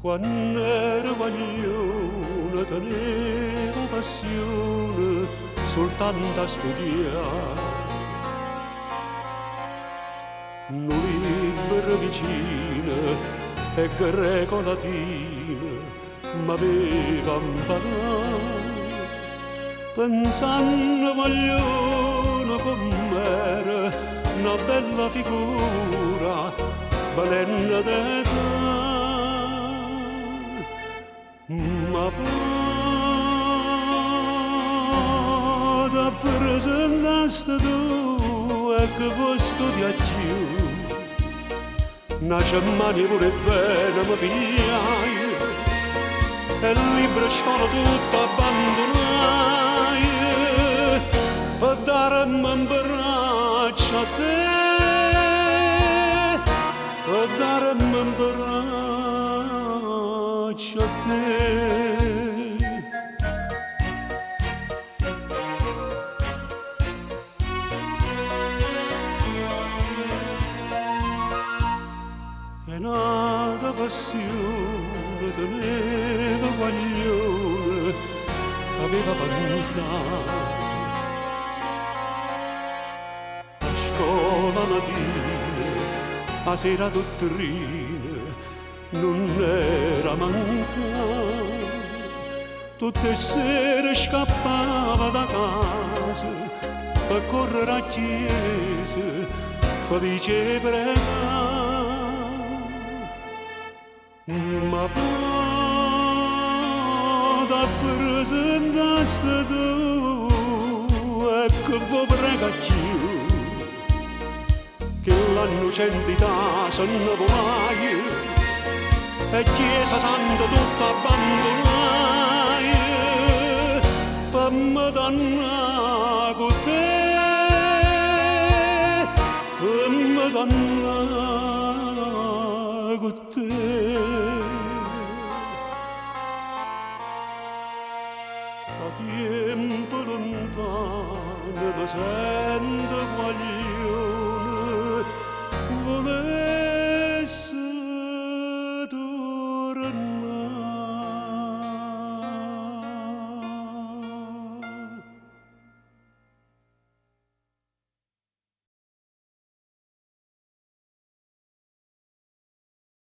Quando ero guaglione tenevo passione soltanto a studiare. Un libro vicino e greco-latino m'aveva imparato. Pensando guaglione com'era una bella figura valente d'età. Ma poi da presentaste tu e che vuoi studiare più. Nasce mani pure bene mi pigliai e il libro e scuola tutto abbandonai per darmi un braccio a te, per darmi un braccio a te. È nata passione, teneva guaglione, aveva pensato. A scuola mattina, a sera dottrina, non era mancata. Tutte le sere scappava da casa per correre a chiesa, felice e pregare. Ma poi da presentaste tu e che vuoi pregare più, che l'annocentità se ne volai e chiesa santa tutta abbandonai per me dannare con te, per me dannare con te. A tempo lontano mi sento guaglione, volevo